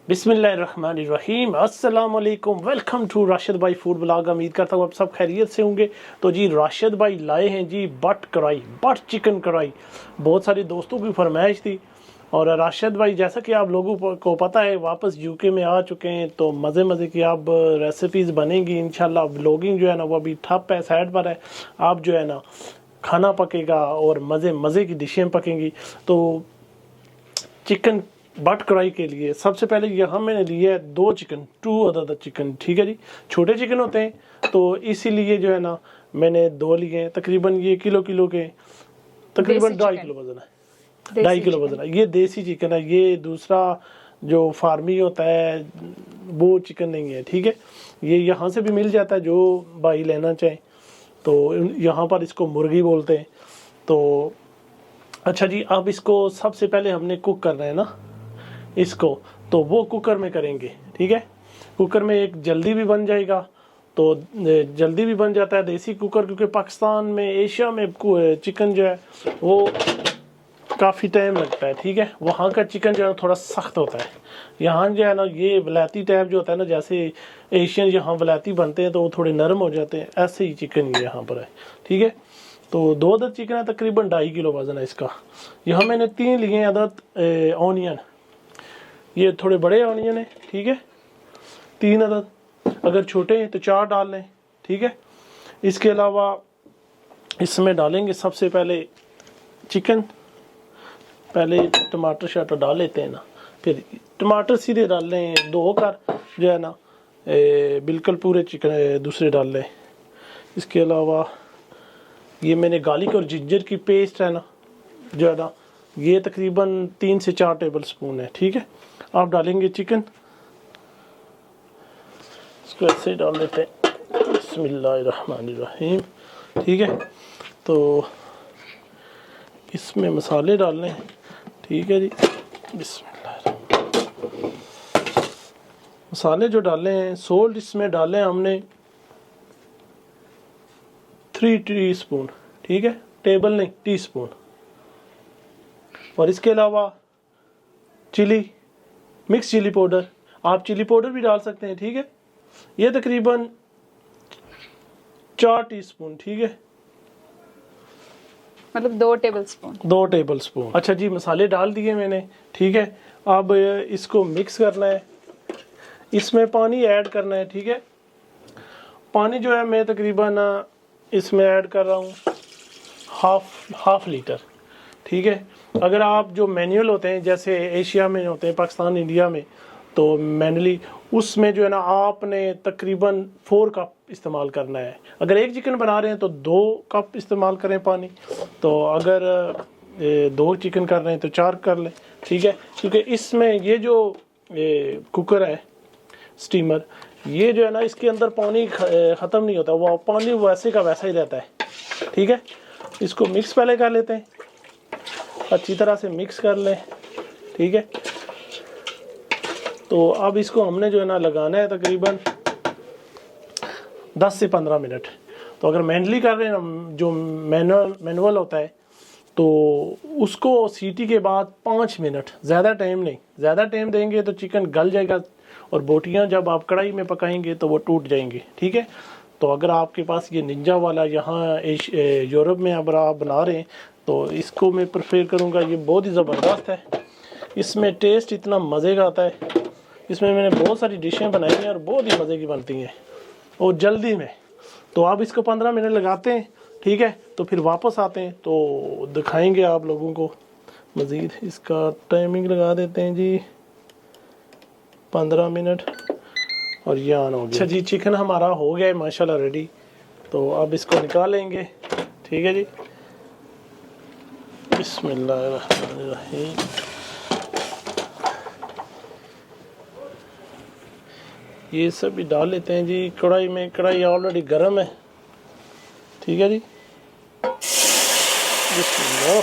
बिस्मिल्लाहिर्रहमानिर्रहीम, अस्सलाम वालेकुम, वेलकम टू राशिद भाई फूड ब्लॉग। उम्मीद करता हूँ आप सब खैरियत से होंगे। तो जी राशिद भाई लाए हैं जी बट चिकन कढ़ाई। बहुत सारे दोस्तों की फरमाइश थी और राशिद भाई जैसा कि आप लोगों को पता है वापस यूके में आ चुके हैं, तो मज़े मज़े की अब रेसिपीज़ बनेंगी इंशाल्लाह। व्लॉगिंग जो है ना वो अभी ठप है, साइड पर है। आप जो है ना खाना पकेगा और मज़े मज़े की डिशें पकेंगी। तो चिकन बट कढ़ाई के लिए सबसे पहले यहाँ मैंने लिया है 2 चिकन, 2 अदद चिकन, ठीक है जी। छोटे चिकन होते हैं तो इसीलिए जो है ना मैंने 2 लिए हैं। तकरीबन ये किलो के तकरीबन 2.5 किलो वजन है, 2.5 किलो वजन है। ये देसी चिकन है, ये दूसरा जो फार्मी होता है वो चिकन नहीं है, ठीक है। ये यहाँ से भी मिल जाता है जो भाई लेना चाहे। तो यहाँ पर इसको मुर्गी बोलते हैं। तो अच्छा जी, अब इसको सबसे पहले हमने कुक करना है ना इसको, तो वो कुकर में करेंगे, ठीक है। कुकर में एक जल्दी भी बन जाएगा, तो जल्दी भी बन जाता है देसी कुकर, क्योंकि पाकिस्तान में एशिया में चिकन जो है वो काफ़ी टाइम लगता है, ठीक है। वहाँ का चिकन जो है थोड़ा सख्त होता है। यहाँ जो है ना ये वलायती टाइप जो होता है ना, जैसे एशियन यहाँ वलायती बनते हैं तो वो थोड़े नरम हो जाते हैं, ऐसे ही चिकन ये यहाँ पर है, ठीक है। तो 2 अदद चिकन है, तकरीबन 2.5 किलो वजन है इसका। यहाँ मैंने 3 लिए अदद ऑनियन, ये थोड़े बड़े ऑनियन है, ठीक है, 3 अदद। अगर छोटे हैं तो 4 डाल लें, ठीक है। इसके अलावा इसमें डालेंगे सबसे पहले चिकन। पहले टमाटर शटर डाल लेते हैं ना, फिर टमाटर सीधे डाल लें, धो कर जो है ना बिल्कुल पूरे चिकन दूसरे डाल लें। इसके अलावा ये मैंने गार्लिक और जिंजर की पेस्ट है ना जो है ना, ये तकरीबन 3 से 4 टेबल स्पून है, ठीक है। आप डालेंगे चिकन, इसको ऐसे ही डाल देते हैं, बिस्मिल्लाहिर्रहमानिर्रहीम, ठीक है। तो इसमें मसाले डालने हैं, ठीक है जी, बिस्मिल्लाह। मसाले जो डाले हैं, सोल्ट इसमें डाले हैं हमने 3 टीस्पून, ठीक है, टेबल नहीं टीस्पून। और इसके अलावा चिली, मिक्स चिली पाउडर, आप चिली पाउडर भी डाल सकते हैं, ठीक है। ये तकरीबन 4 टीस्पून, ठीक है, मतलब 2 टेबलस्पून। 2 टेबलस्पून। अच्छा जी, मसाले डाल दिए मैंने, ठीक है। अब इसको मिक्स करना है, इसमें पानी ऐड करना है, ठीक है। पानी जो है मैं तकरीबन इसमें ऐड कर रहा हूँ हाफ लीटर, ठीक है। अगर आप जो मैनुअल होते हैं जैसे एशिया में होते हैं, पाकिस्तान इंडिया में, तो मैनुअली उसमें जो है ना आपने तकरीबन 4 कप इस्तेमाल करना है। अगर 1 चिकन बना रहे हैं तो 2 कप इस्तेमाल करें पानी, तो अगर 2 चिकन कर रहे हैं तो 4 कर लें, ठीक है। क्योंकि इसमें ये जो कुकर है स्टीमर, ये जो है ना इसके अंदर पानी ख़त्म नहीं होता, वो पानी वैसे का वैसा ही रहता है, ठीक है। इसको मिक्स पहले कर लेते हैं, अच्छी तरह से मिक्स कर लें, ठीक है। तो अब इसको हमने जो है ना लगाना है तकरीबन 10 से 15 मिनट। तो अगर मैनुअली कर रहे हैं ना, जो मैनुअल होता है, तो उसको सीटी के बाद 5 मिनट, ज़्यादा टाइम नहीं। ज़्यादा टाइम देंगे तो चिकन गल जाएगा और बोटियां जब आप कढ़ाई में पकाएंगे तो वो टूट जाएंगी, ठीक है। तो अगर आपके पास ये निंजा वाला यहाँ यूरोप में अगर आप बना रहे हैं तो इसको मैं प्रेफर करूँगा। ये बहुत ही ज़बरदस्त है, इसमें टेस्ट इतना मज़े का आता है। इसमें मैंने बहुत सारी डिशें बनाई हैं और बहुत ही मज़े की बनती हैं और जल्दी में। तो आप इसको 15 मिनट लगाते हैं, ठीक है। तो फिर वापस आते हैं तो दिखाएंगे आप लोगों को मज़ीद। इसका टाइमिंग लगा देते हैं जी 15 मिनट और ये ऑन हो गया। अच्छा जी, चिकन हमारा हो गया है माशाल्लाह रेडी। तो अब इसको निकालेंगे, ठीक है जी, बिस्मिल्लाहिर्रहमानिर्रहीम। ये सब भी डाल लेते हैं जी कढ़ाई में। कढ़ाई ऑलरेडी गर्म है, ठीक है जी, बिस्मिल्लाह।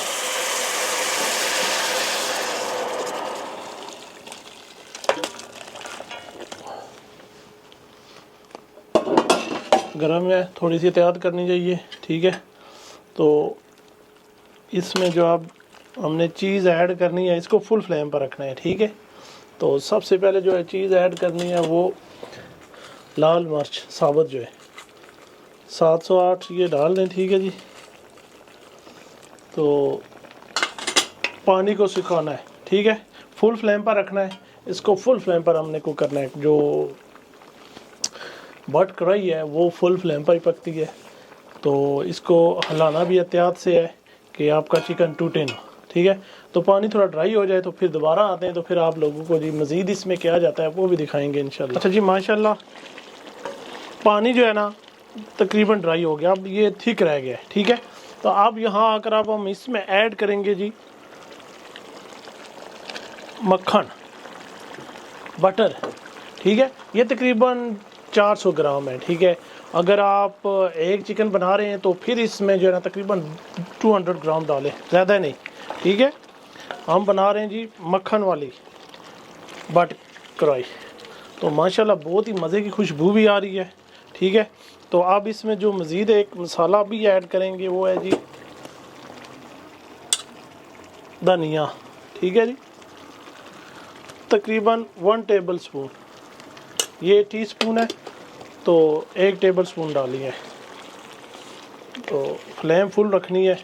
गर्म है, थोड़ी सी एहतियात करनी चाहिए, ठीक है। तो इसमें जो अब हमने चीज़ ऐड करनी है, इसको फुल फ्लेम पर रखना है, ठीक है। तो सबसे पहले जो है चीज़ ऐड करनी है वो लाल मिर्च साबुत जो है 708 ये डाल दें, ठीक है जी। तो पानी को सुखाना है, ठीक है, फुल फ्लेम पर रखना है इसको, फुल फ्लेम पर हमने को करना है। जो बट कढ़ाई है वो फुल फ्लेम पर ही पकती है, तो इसको हिलाना भी एहतियात से है कि आपका चिकन टूटे ना, ठीक है। तो पानी थोड़ा ड्राई हो जाए तो फिर दोबारा आते हैं, तो फिर आप लोगों को जी मज़ीद इसमें क्या जाता है वो भी दिखाएंगे इंशाल्लाह। अच्छा जी, माशाल्लाह पानी जो है ना तकरीबन ड्राई हो गया, अब ये थिक रह गया है, ठीक है। तो अब यहाँ आकर अब हम इसमें ऐड करेंगे जी मक्खन, बटर, ठीक है। ये तकरीबन 400 ग्राम है, ठीक है। अगर आप एक चिकन बना रहे हैं तो फिर इसमें जो है ना तकरीबन 200 ग्राम डालें, ज़्यादा नहीं, ठीक है। हम बना रहे हैं जी मक्खन वाली बट कढ़ाई, तो माशाल्लाह बहुत ही मज़े की खुशबू भी आ रही है, ठीक है। तो अब इसमें जो मज़ीद एक मसाला भी ऐड करेंगे वो है जी धनिया, ठीक है जी, तकरीबन 1 टेबल स्पून, ये टीस्पून है तो 1 टेबल स्पून डाली है। तो फ्लेम फुल रखनी है,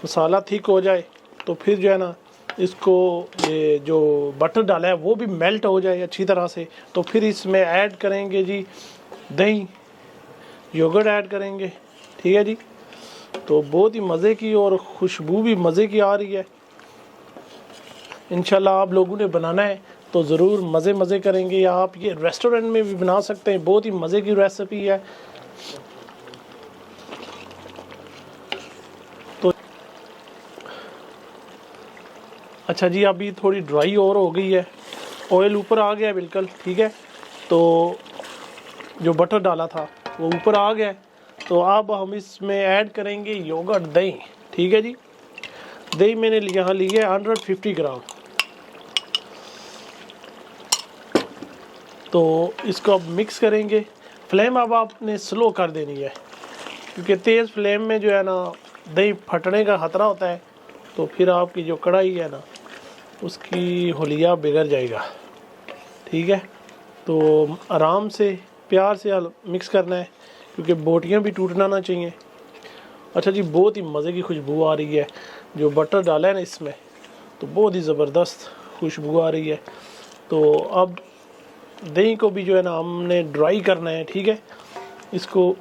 मसाला थिक हो जाए तो फिर जो है ना इसको ये जो बटर डाला है वो भी मेल्ट हो जाए अच्छी तरह से, तो फिर इसमें ऐड करेंगे जी दही, योगर्ट ऐड करेंगे, ठीक है जी। तो बहुत ही मज़े की और खुशबू भी मज़े की आ रही है। इंशाल्लाह आप लोगों ने बनाना है तो ज़रूर मज़े करेंगे, या आप ये रेस्टोरेंट में भी बना सकते हैं, बहुत ही मज़े की रेसिपी है। तो अच्छा जी, अभी थोड़ी ड्राई और हो गई है, ऑयल ऊपर आ गया है बिल्कुल, ठीक है। तो जो बटर डाला था वो ऊपर आ गया है, तो अब हम इसमें ऐड करेंगे योगर्ट, दही, ठीक है जी। दही मैंने यहाँ ली है 150 ग्राम। तो इसको अब मिक्स करेंगे, फ्लेम अब आपने स्लो कर देनी है, क्योंकि तेज़ फ्लेम में जो है ना दही फटने का ख़तरा होता है, तो फिर आपकी जो कढ़ाई है ना उसकी हुलिया बिगड़ जाएगा, ठीक है। तो आराम से प्यार से मिक्स करना है, क्योंकि बोटियाँ भी टूटना ना चाहिए। अच्छा जी, बहुत ही मज़े की खुशबू आ रही है, जो बटर डाला है ना इसमें तो बहुत ही ज़बरदस्त खुशबू आ रही है। तो अब दही को भी जो है ना हमने ड्राई करना है, ठीक है। इसको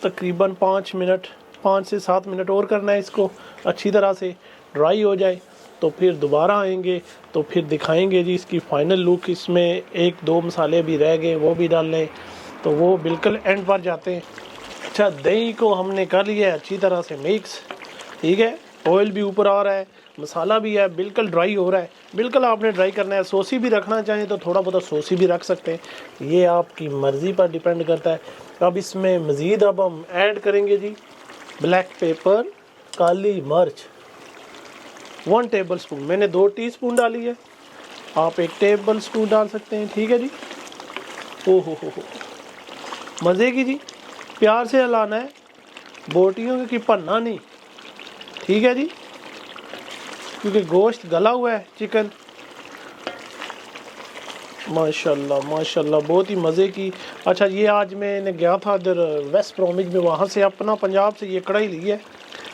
तकरीबन 5 से 7 मिनट और करना है, इसको अच्छी तरह से ड्राई हो जाए तो फिर दोबारा आएंगे, तो फिर दिखाएंगे जी इसकी फ़ाइनल लुक। इसमें 1-2 मसाले भी रह गए वो भी डाल लें, तो वो बिल्कुल एंड पर जाते हैं। अच्छा, दही को हमने कर लिया है अच्छी तरह से मिक्स, ठीक है। ऑयल भी ऊपर आ रहा है, मसाला भी है, बिल्कुल ड्राई हो रहा है, बिल्कुल आपने ड्राई करना है। सोसी भी रखना चाहें तो थोड़ा बहुत सोसी भी रख सकते हैं, ये आपकी मर्ज़ी पर डिपेंड करता है। अब इसमें मज़ीद अब हम ऐड करेंगे जी ब्लैक पेपर, काली मिर्च 1 टेबल स्पून, मैंने 2 टीस्पून डाली है, आप 1 टेबल स्पून डाल सकते हैं, ठीक है जी। ओहो हो मज़े की जी, प्यार से हिलाना है, बोटियों की पन्ना नहीं, ठीक है जी, क्योंकि गोश्त गला हुआ है चिकन। माशाल्लाह माशाल्लाह, बहुत ही मज़े की। अच्छा, ये आज मैंने गया था इधर वेस्ट ब्रोमिज में, वहाँ से अपना पंजाब से ये कढ़ाई ली है।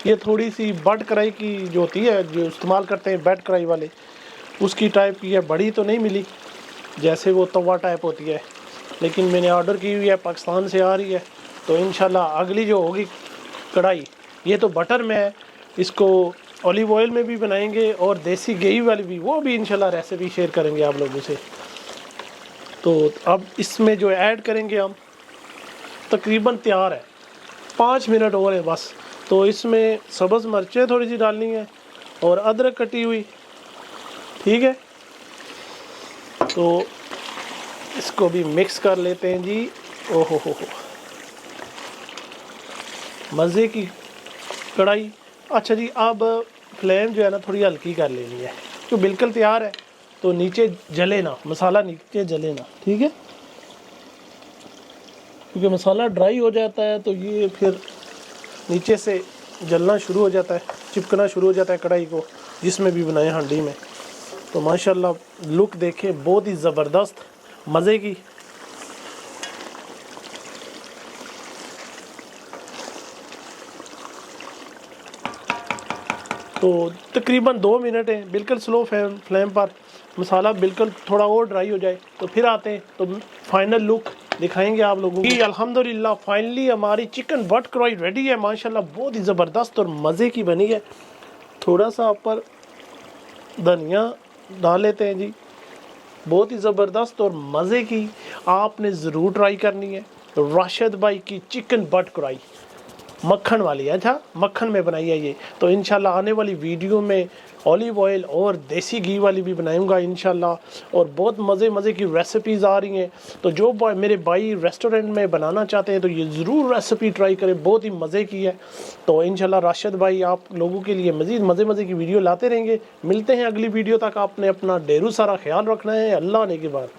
ये थोड़ी सी बट कढ़ाई की जो होती है, जो इस्तेमाल करते हैं बेड कढ़ाई वाले, उसकी टाइप की है। बड़ी तो नहीं मिली जैसे वो तवा टाइप होती है, लेकिन मैंने ऑर्डर की हुई है, पाकिस्तान से आ रही है। तो इंशाल्लाह अगली जो होगी कढ़ाई, ये तो बटर में है, इसको ऑलिव ऑयल में भी बनाएंगे और देसी घी वाली भी, वो भी इंशाल्लाह रेसिपी शेयर करेंगे आप लोगों से। तो अब इसमें जो ऐड करेंगे हम, तकरीबन तैयार है, 5 मिनट और है बस। तो इसमें सब्ज़ मिर्चें थोड़ी सी डालनी है और अदरक कटी हुई, ठीक है। तो इसको भी मिक्स कर लेते हैं जी। ओहो हो मज़े की कढ़ाई। अच्छा जी, अब फ्लेम जो है ना थोड़ी हल्की कर लेनी है, तो बिल्कुल तैयार है, तो नीचे जले ना, मसाला नीचे जले ना, ठीक है, क्योंकि मसाला ड्राई हो जाता है तो ये फिर नीचे से जलना शुरू हो जाता है, चिपकना शुरू हो जाता है कढ़ाई को, जिसमें भी बनाए हांडी में। तो माशाल्लाह लुक देखें, बहुत ही ज़बरदस्त मज़े की। तो तकरीबन 2 मिनट है, बिल्कुल स्लो फ्लेम पर मसाला बिल्कुल थोड़ा और ड्राई हो जाए तो फिर आते हैं, तो फाइनल लुक दिखाएंगे आप लोगों को। अल्हम्दुलिल्लाह फाइनली हमारी चिकन बट कढ़ाई रेडी है माशाल्लाह, बहुत ही ज़बरदस्त और मज़े की बनी है। थोड़ा सा ऊपर धनिया डाल लेते हैं जी, बहुत ही ज़बरदस्त और मज़े की, आपने ज़रूर ट्राई करनी है। राशिद भाई की चिकन बट कढ़ाई मक्खन वाली है, अच्छा मक्खन में बनाई है ये। तो इंशाल्लाह आने वाली वीडियो में ऑलिव ऑयल और देसी घी वाली भी बनाऊंगा इंशाल्लाह। और बहुत मज़े की रेसिपीज़ आ रही हैं, तो जो मेरे भाई रेस्टोरेंट में बनाना चाहते हैं तो ये ज़रूर रेसिपी ट्राई करें, बहुत ही मज़े की है। तो इंशाल्लाह राशिद भाई आप लोगों के लिए मज़ीद मज़े की वीडियो लाते रहेंगे। मिलते हैं अगली वीडियो तक, आपने अपना ढेरों सारा ख्याल रखना है। अल्लाह ने के बाद।